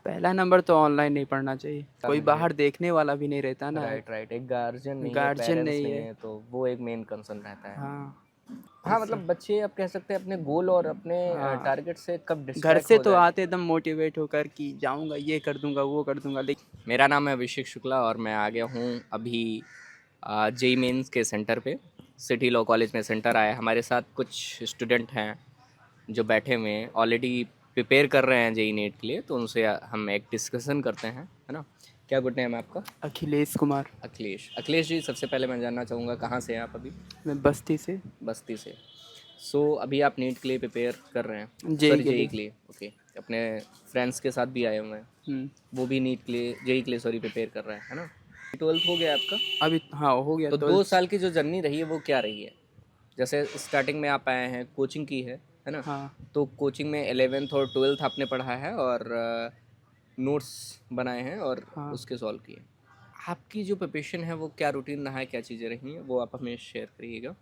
पहला नंबर तो ऑनलाइन नहीं पढ़ना चाहिए, कोई मुझे बाहर देखने वाला भी नहीं रहता ना, राइट राइट, एक गार्जियन नहीं है, गार्जियन पेरेंट्स नहीं नहीं है। है, तो वो एक मेन कंसर्न रहता है। हाँ, हाँ, ऐसा। मतलब बच्चे आप कह सकते हैं अपने गोल और अपने हाँ, टारगेट से कब घर डिस्ट्रैक्ट से हो तो जाए। आते एकदम मोटिवेट होकर कि जाऊंगा, ये कर दूंगा, वो कर दूंगा, लेकिन मेरा नाम है अभिषेक शुक्ला और मैं आ गया हूँ अभी जेई मेंस के सेंटर पे। सिटी लॉ कॉलेज में सेंटर आया है। हमारे साथ कुछ स्टूडेंट हैं जो बैठे हुए हैं, ऑलरेडी प्रिपेयर कर रहे हैं जेई नीट के लिए, तो उनसे हम एक डिस्कशन करते हैं, है ना। क्या गुड नेम है आपका? अखिलेश कुमार। अखिलेश। अखिलेश जी, सबसे पहले मैं जानना चाहूँगा कहाँ से हैं आप अभी? मैं बस्ती से। बस्ती से। सो अभी आप नीट के लिए प्रिपेयर कर रहे हैं, जेई सॉरी के जेई लिए। के लिए, ओके। अपने फ्रेंड्स के साथ भी आए हुए हैं, हम्म। वो भी नीट के लिए, जेई के लिए सॉरी प्रिपेयर कर रहे हैं, है ना। 12th हो गया आपका? अभी हाँ हो गया तो 2 12th। साल की जो जर्नी रही है वो क्या रही है? जैसे स्टार्टिंग में आप आए हैं, कोचिंग की है ना। हाँ तो कोचिंग में 11th और 12th आपने पढ़ा है और नोट्स बनाए हैं और हाँ। उसके सॉल्व किए। आपकी जो प्रिपरेशन है वो क्या रूटीन रहा है, क्या चीज़ें रही हैं, वो आप हमें शेयर करिएगा।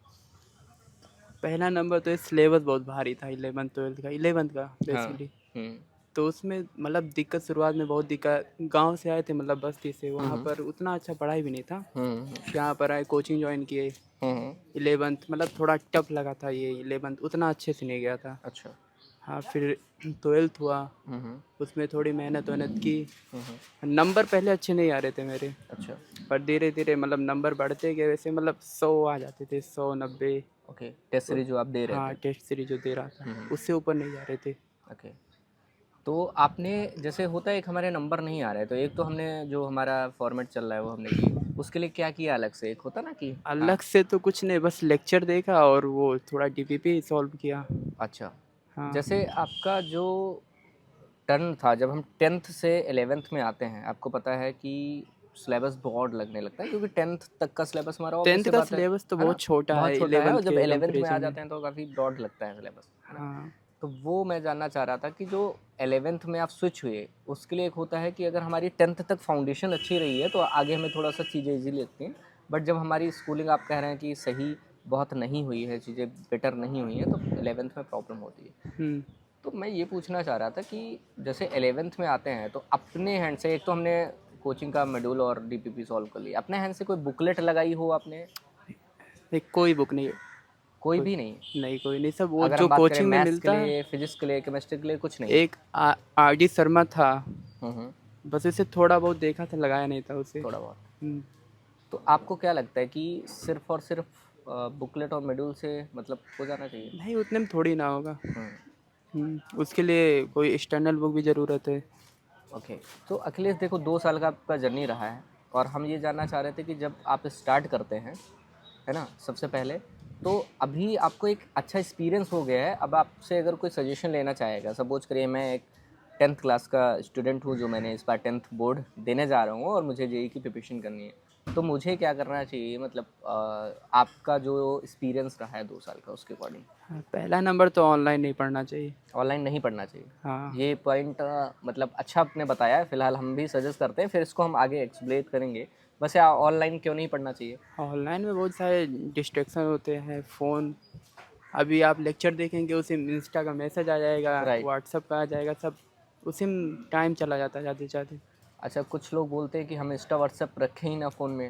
पहला नंबर तो ये सिलेबस बहुत भारी था, 11th 12th का, 11th का हाँ। बेसिकली। हम्म। तो उसमें मतलब दिक्कत शुरुआत में बहुत दिक्कत, गांव से आए थे मतलब बस्ती से, वहाँ हम्म। पर उतना अच्छा पढ़ाई भी नहीं था। हम्म। यहाँ पर आए, कोचिंग ज्वाइन किए। हम्म। 11th मतलब थोड़ा टफ लगा था, ये 11th उतना अच्छे से नहीं गया था। अच्छा। हाँ, फिर 12th हुआ, हम्म। उसमें थोड़ी मेहनत वहनत की। हम्म। नंबर पहले अच्छे नहीं आ रहे थे मेरे, अच्छा। पर धीरे धीरे मतलब नंबर बढ़ते गए, वैसे मतलब 100 आ जाते थे, 100 90। ओके, टेस्ट सीरीज जो आप दे रहे हाँ, थे। टेस्ट सीरीज जो दे रहा था हम्म। उससे ऊपर नहीं जा रहे थे। ओके। तो आपने, जैसे होता है एक हमारे नंबर नहीं आ रहे, तो एक तो हमने जो हमारा फॉर्मेट चल रहा है वो हमने किया, उसके लिए क्या किया अलग से? एक होता ना कि हाँ। अलग से तो कुछ नहीं, बस लेक्चर देखा और वो थोड़ा डीपीपी सॉल्व किया। अच्छा। हाँ। जैसे आपका जो टर्न था, जब हम 10th से 11th में आते हैं, आपको पता है कि सिलेबस बहुत लगने लगता है, क्योंकि 10th तक का सिलेबस हमारा ऑब्वियस 10th सी का बात सिलेबस तो है ना, बहुत छोटा बहुत है छोटा है, और 11th जब के 11th में आ कंपेरिजन में। जाते हैं तो काफ़ी ब्रॉड लगता है सिलेबस, है ना। हाँ। तो वो मैं जानना चाह रहा था कि जो 11th में आप स्विच हुए, उसके लिए एक होता है कि अगर हमारी 10th तक फाउंडेशन अच्छी रही है तो आगे हमें थोड़ा सा चीज़ें ईजी लगती हैं। बट जब हमारी स्कूलिंग आप कह रहे हैं कि सही बहुत नहीं हुई है, चीज़ें बेटर नहीं हुई हैं, तो 11th में प्रॉब्लम होती है। हम्म। तो मैं ये पूछना चाह रहा था कि जैसे 11th में आते हैं तो अपने हैंड से, एक तो हमने कोचिंग का मॉड्यूल और डीपीपी सॉल्व कर लिया, अपने हैंड से कोई बुकलेट लगाई हो आपने? एक कोई बुक नहीं, कोई कोई भी नहीं? नहीं, कोई नहीं, सब वो अगर जो हम बात करें कोचिंग में मैथ्स के मिलता है। लिए, फिजिक्स के लिए, केमिस्ट्री के लिए, कुछ नहीं? एक आर डी शर्मा था, हम्म। बस उसे थोड़ा बहुत देखा था, लगाया नहीं था उसे। थोड़ा बहुत। हम्म। तो आपको क्या लगता है कि सिर्फ और सिर्फ बुकलेट और मॉड्यूल से मतलब हो जाना चाहिए? नहीं, उतने में थोड़ी ना होगा। हम्म। उसके लिए कोई एक्सटर्नल बुक भी ज़रूरत है। ओके। तो अखिलेश देखो, 2 साल का आपका जर्नी रहा है, और हम ये जानना चाह रहे थे कि जब आप स्टार्ट करते हैं, है ना, सबसे पहले, तो अभी आपको एक अच्छा एक्सपीरियंस हो गया है, अब आपसे अगर कोई सजेशन लेना चाहेगा, सपोज करिए मैं एक 10th क्लास का स्टूडेंट हूँ, जो मैंने इस बार 10th बोर्ड देने जा रहा हूँ और मुझे जेई की प्रिपरेशन करनी है, तो मुझे क्या करना चाहिए? मतलब आपका जो एक्सपीरियंस रहा है 2 साल का, उसके अकॉर्डिंग। हाँ, पहला नंबर तो ऑनलाइन नहीं पढ़ना चाहिए। ऑनलाइन नहीं पढ़ना चाहिए। हाँ। ये पॉइंट मतलब अच्छा आपने बताया है, फिलहाल हम भी सजेस्ट करते हैं, फिर इसको हम आगे एक्सप्लेन करेंगे। वैसे ऑनलाइन क्यों नहीं पढ़ना चाहिए? ऑनलाइन में बहुत सारे डिस्ट्रैक्शन होते हैं, फ़ोन। अभी आप लेक्चर देखेंगे, उसी में इंस्टा का मैसेज आ जाएगा, राइट। व्हाट्सअप का आ जाएगा, सब उसी में टाइम चला जाता है ज़्यादा से ज़्यादा। अच्छा, कुछ लोग बोलते हैं कि हम इंस्टा व्हाट्सएप रखें ही ना फ़ोन में,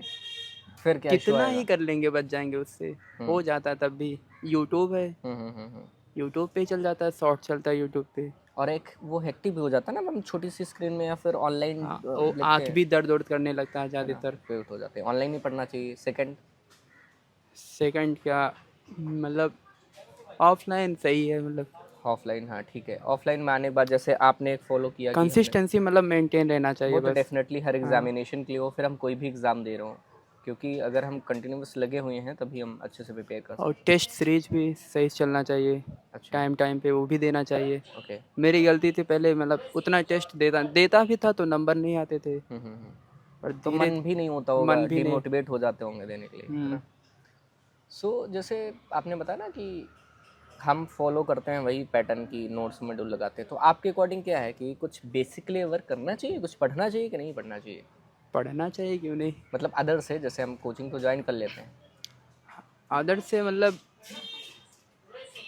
फिर क्या इशू कितना ही आएगा? कर लेंगे, बच जाएंगे उससे, हम्म। हो जाता है तब भी। यूट्यूब है, हम्म। यूट्यूब पे ही चल जाता है, शॉर्ट चलता है यूट्यूब पे। और एक वो हेक्टिक भी हो जाता है ना, हम छोटी सी स्क्रीन में या फिर ऑनलाइन हाँ, वो लिखते आँख हैं, भी दर्द वर्द करने लगता है है ना, ज़्यादातर। वेट हो जाते हैं। ऑनलाइन नहीं पढ़ना चाहिए। सेकंड, सेकंड क्या, मतलब ऑफलाइन सही है, मतलब ऑफलाइन, हाँ ठीक है। ऑफलाइन में आने के बाद जैसे आपने एक फॉलो किया कि हमने, कंसिस्टेंसी मतलब मेंटेन रहना वो चाहिए तो बस। डेफिनेटली हर हाँ, एग्जामिनेशन के लिए हो, फिर हम कोई भी एग्ज़ाम दे रहे हो, क्योंकि अगर हम कंटिन्यूस लगे हुए हैं तभी हम अच्छे से प्रिपेयर कर और सकते हैं। टेस्ट सीरीज भी सही से चलना चाहिए, अच्छा। टाइम टाइम पे वो भी देना चाहिए। ओके। मेरी गलती थी पहले, मतलब उतना टेस्ट देता देता भी था तो नंबर नहीं आते थे, पर तो धीरे मन भी नहीं होता होगा, मन भी नहीं। डिमोटिवेट हो जाते होंगे देने के लिए, है हम्म। ना। सो जैसे आपने बताया ना कि हम फॉलो करते हैं वही पैटर्न की, नोट्स में डुल लगाते हैं, तो आपके अकॉर्डिंग क्या है कि कुछ बेसिकली वर्क करना चाहिए, कुछ पढ़ना चाहिए कि नहीं पढ़ना चाहिए? पढ़ना चाहिए, क्यों नहीं। मतलब अदर से, जैसे हम कोचिंग तो ज्वाइन कर लेते हैं। आदर से मतलब,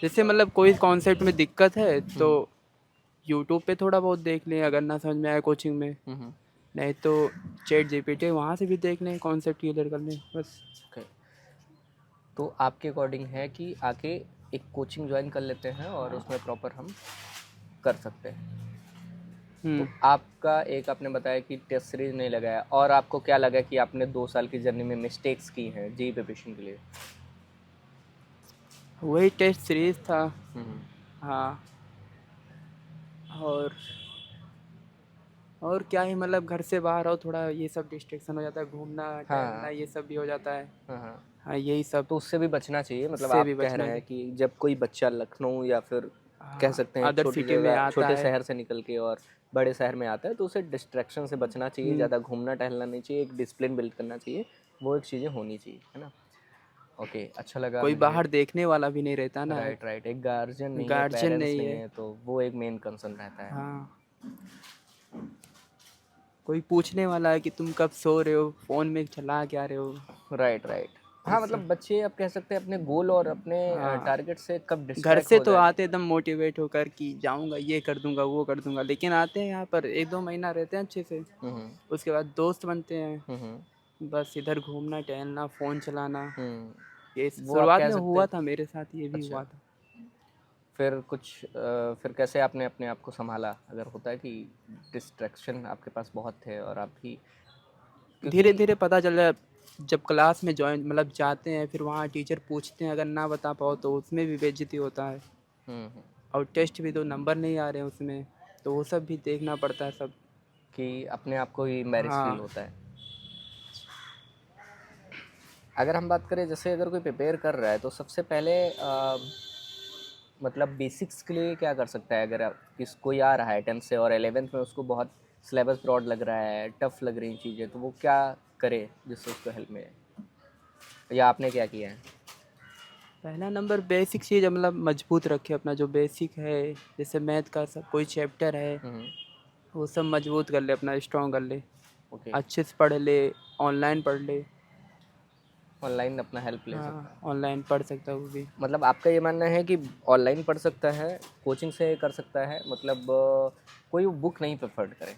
जैसे मतलब कोई कॉन्सेप्ट में दिक्कत है तो यूट्यूब पे थोड़ा बहुत देख लें अगर ना समझ में आए कोचिंग में, नहीं तो चैट जीपीटी वहाँ से भी देख लें, कॉन्सेप्ट क्लियर कर लें बस। ओके, तो आपके अकॉर्डिंग है कि आके एक कोचिंग ज्वाइन कर लेते हैं और उसमें प्रॉपर हम कर सकते हैं। तो आपका एक आपने बताया कि टेस्ट सीरीज नहीं लगाया, और आपको क्या लगा कि आपने 2 साल की जर्नी में मिस्टेक्स की हैं जेईई प्रिपरेशन के लिए? वही टेस्ट सीरीज था। हम्म, हाँ, और और क्या ही मतलब घर से बाहर आओ थोड़ा ये सब डिस्ट्रैक्शन हो जाता है, घूमना टहलना हाँ ये सब भी हो जाता है। हाँ हाँ, हाँ, यही सब तो उससे भी बचना चाहिए। मतलब उससे आप भी कह बचना रहे हैं चाहिए। कि जब कोई बच्चा लखनऊ या फिर कह हाँ, सकते हैं एक अदर छोटी सिटी में जगह, आता छोटे है। शहर से निकल के और बड़े शहर में आता है, तो उसे डिस्ट्रैक्शन से बचना चाहिए, ज़्यादा घूमना टहलना नहीं चाहिए, एक डिसिप्लिन बिल्ड करना चाहिए, वो एक चीज़ें होनी चाहिए, है ना? ओके, अच्छा लगा कोई मुझे। बाहर देखने वाला भी नहीं रहता ना, राइट राइट, एक गार्जियन नहीं है, गार्जियन पेरेंट्स नहीं नहीं है। है, तो वो एक मेन कंसर्न रहता है। हाँ, कोई पूछने वाला है कि तुम कब सो रहे हो, फ़ोन में चला क्या रहे हो, राइट राइट, हाँ, ऐसा। मतलब बच्चे अब कह सकते हैं अपने गोल और अपने हाँ, टारगेट से कब घर डिस्ट्रैक्ट से हो तो जाए। आते एकदम मोटिवेट होकर कि जाऊंगा ये कर दूंगा वो कर दूंगा, लेकिन आते हैं यहाँ पर 1-2 महीना रहते हैं अच्छे से, हम्म उसके बाद दोस्त बनते हैं, हम्म बस इधर घूमना टहलना फ़ोन चलाना। ये वो आप शुरुआत कह में सकते हुआ हैं। था मेरे साथ, ये भी अच्छा, हुआ था। फिर कुछ फिर कैसे आपने अपने आप को संभाला? अगर होता है कि डिस्ट्रैक्शन आपके पास बहुत थे और आप भी, धीरे क्योंकि धीरे पता चल रहा है, जब क्लास में ज्वाइन मतलब जाते हैं फिर वहाँ टीचर पूछते हैं, अगर ना बता पाओ तो उसमें भी बेइज्जती होता है, हम्म, और टेस्ट भी तो नंबर नहीं आ रहे हैं उसमें, तो वो सब भी देखना पड़ता है सब। कि अपने आप को ही एम्बैरेस फील हाँ, होता है। अगर हम बात करें, जैसे अगर कोई प्रिपेयर कर रहा है तो सबसे पहले मतलब बेसिक्स के लिए क्या कर सकता है? अगर किस कोई आ रहा है 10th से और 11th में उसको बहुत सिलेबस ब्रॉड लग रहा है, टफ लग रही चीज़ें, तो वो क्या करे जिससे उसको हेल्प मिले, या आपने क्या किया है? पहला नंबर बेसिक चीज़ मतलब मजबूत रखे अपना जो बेसिक है, जैसे मैथ का सब कोई चैप्टर है हम्म, वो सब मजबूत कर ले, अपना स्ट्रॉन्ग कर ले, ओके, अच्छे से पढ़ ले, ऑनलाइन पढ़ ले। ऑनलाइन अपना हेल्प ले सकता हाँ, है। ऑनलाइन पढ़ सकता है वो भी। मतलब आपका ये मानना है कि ऑनलाइन पढ़ सकता है, कोचिंग से कर सकता है, मतलब कोई बुक नहीं प्रेफर्ड करे?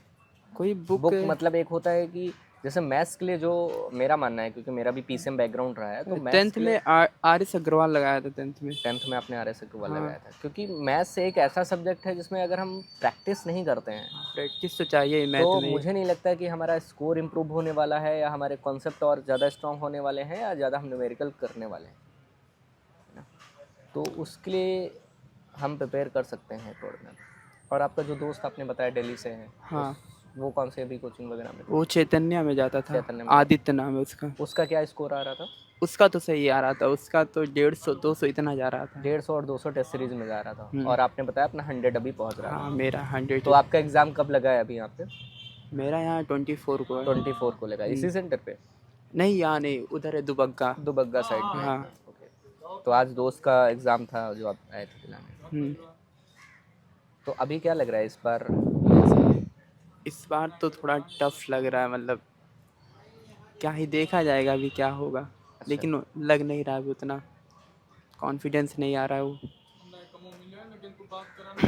कोई बुक। बुक मतलब एक होता है कि जैसे मैथ्स के लिए, जो मेरा मानना है, क्योंकि मेरा भी पीसीएम बैकग्राउंड रहा है, तो मैथ्स टेंथ के लिए में आर एस अग्रवाल लगाया था टेंथ में। 10th में आपने आर एस अग्रवाल हाँ, लगाया था, क्योंकि मैथ्स एक ऐसा सब्जेक्ट है जिसमें अगर हम प्रैक्टिस नहीं करते हैं प्रैक्टिस तो चाहिए ही तो मैथ में। मुझे नहीं लगता कि हमारा स्कोर इम्प्रूव होने वाला है, या हमारे कॉन्सेप्ट और ज़्यादा स्ट्रांग होने वाले हैं, या ज़्यादा हम न्यूमेरिकल करने वाले हैं, है ना? तो उसके लिए हम प्रिपेयर कर सकते हैं थोड़ा। और आपका जो दोस्त आपने बताया दिल्ली से है, हाँ, वो कौन से अभी कोचिंग वगैरह में? वो चैतन्य में जाता था, चैतन्य में जाता आदित्य नाम है उसका। है। उसका क्या स्कोर आ रहा था? उसका तो सही आ रहा था, उसका तो 150-200 इतना जा रहा था। 150 और 200 टेस्ट सीरीज में जा रहा था, हम्म। और आपने बताया अपना 100 अभी पहुंच रहा हाँ, था। मेरा 100। तो आपका एग्ज़ाम कब लगा है अभी यहाँ पे? मेरा यहाँ 24 को है। 24 को लगा, हम्म। इसी सेंटर पे? नहीं, यहाँ नहीं, उधर है दुबग्गा। दुबग्गा साइड में? हाँ। ओके, तो आज दोस्त का एग्ज़ाम था जो आप आए थे दिलाने। हम्म। तो अभी क्या लग रहा है इस बार? इस बार तो थोड़ा टफ लग रहा है, मतलब क्या ही देखा जाएगा अभी क्या होगा, अच्छा, लेकिन लग नहीं रहा अभी उतना, कॉन्फिडेंस नहीं आ रहा है वो।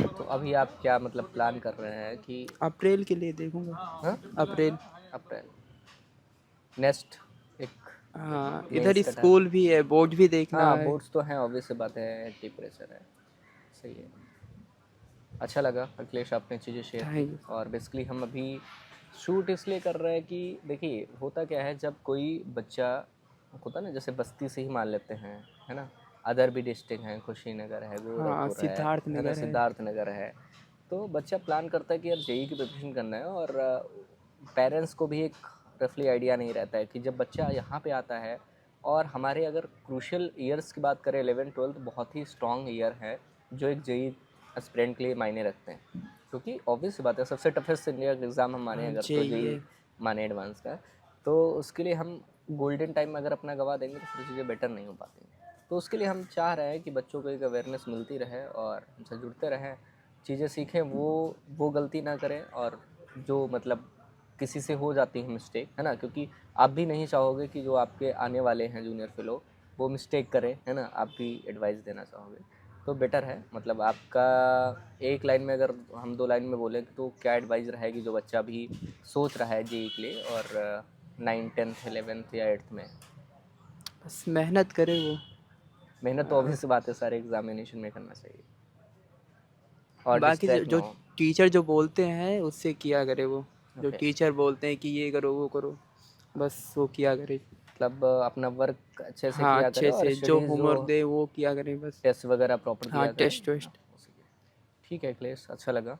तो अभी आप क्या मतलब प्लान कर रहे हैं कि? अप्रैल के लिए देखूंगा। हाँ, अप्रैल। अप्रैल, नेक्स्ट एक हाँ, मेंस इधर का टाइम। स्कूल भी है, बोर्ड भी देखना हाँ, है। बोर्ड्स तो हैं, ऑब्वियस सी बात है, एंटी प्रेशर है। सही है। अच्छा लगा अखिलेश, आपने चीज़ें शेयर की। थैंक और बेसिकली हम अभी शूट इसलिए कर रहे हैं कि देखिए होता क्या है, जब कोई बच्चा होता है ना, जैसे बस्ती से ही मान लेते हैं, है ना, अदर भी डिस्ट्रिक्ट हैं, कुशीनगर है, हाँ, गोरखपुर सिद्धार्थ है ना, नगर है। सिद्धार्थ नगर है, तो बच्चा प्लान करता है कि यार जेई की प्रिपरेशन करना है, और पेरेंट्स को भी एक रफली आइडिया नहीं रहता है कि जब बच्चा यहाँ पे आता है, और हमारे अगर क्रूशियल ईयर्स की बात करें, 11th 12th बहुत ही स्ट्रॉन्ग ईयर है जो एक जेई एस्पिरेंट के लिए मायने रखते हैं, क्योंकि ऑब्वियस बात है सबसे टफेस्ट इंडिया का एग्ज़ाम हम माने हाँ, अगर, तो चाहिए। जेई माने एडवांस का, तो उसके लिए हम गोल्डन टाइम अगर अपना गवा देंगे तो फिर चीज़ें बेटर नहीं हो पाती। तो उसके लिए हम चाह रहे हैं कि बच्चों को एक अवेयरनेस मिलती रहे और हमसे जुड़ते रहें, चीज़ें सीखें, वो गलती ना करें, और जो मतलब किसी से हो जाती है मिस्टेक, है ना, क्योंकि आप भी नहीं चाहोगे कि जो आपके आने वाले हैं जूनियर फेलो वो मिस्टेक करें, है ना, आप भी एडवाइस देना चाहोगे। तो बेटर है, मतलब आपका एक लाइन में, अगर हम 2 लाइन में बोले तो क्या एडवाइस रहेगी जो बच्चा अभी सोच रहा है जेईई के लिए और 9, 10th, 11th या 8th में? बस मेहनत करे वो। मेहनत तो ऑब्वियस बात है, सारे एग्जामिनेशन में करना चाहिए और बाकी डिस्ट्रैक्ट ना जो हो। टीचर जो बोलते हैं उससे किया करे वो। जो ओके, टीचर बोलते हैं कि ये करो वो करो, बस वो किया करे। मतलब अपना वर्क अच्छे से हाँ किया करे अच्छे और से जो स्टडीज़ जो होमवर्क दे वो किया करे बस। टेस्ट वगैरह प्रॉपर हाँ दिया करें, टेस्ट है ना, वेस्ट। हो सके। ठीक है अखिलेश, अच्छा लगा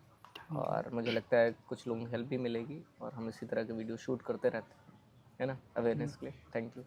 और मुझे लगता है कुछ लोगों की हेल्प भी मिलेगी और हम इसी तरह के वीडियो शूट करते रहते हैं, है ना, अवेयरनेस के लिए। Thank you.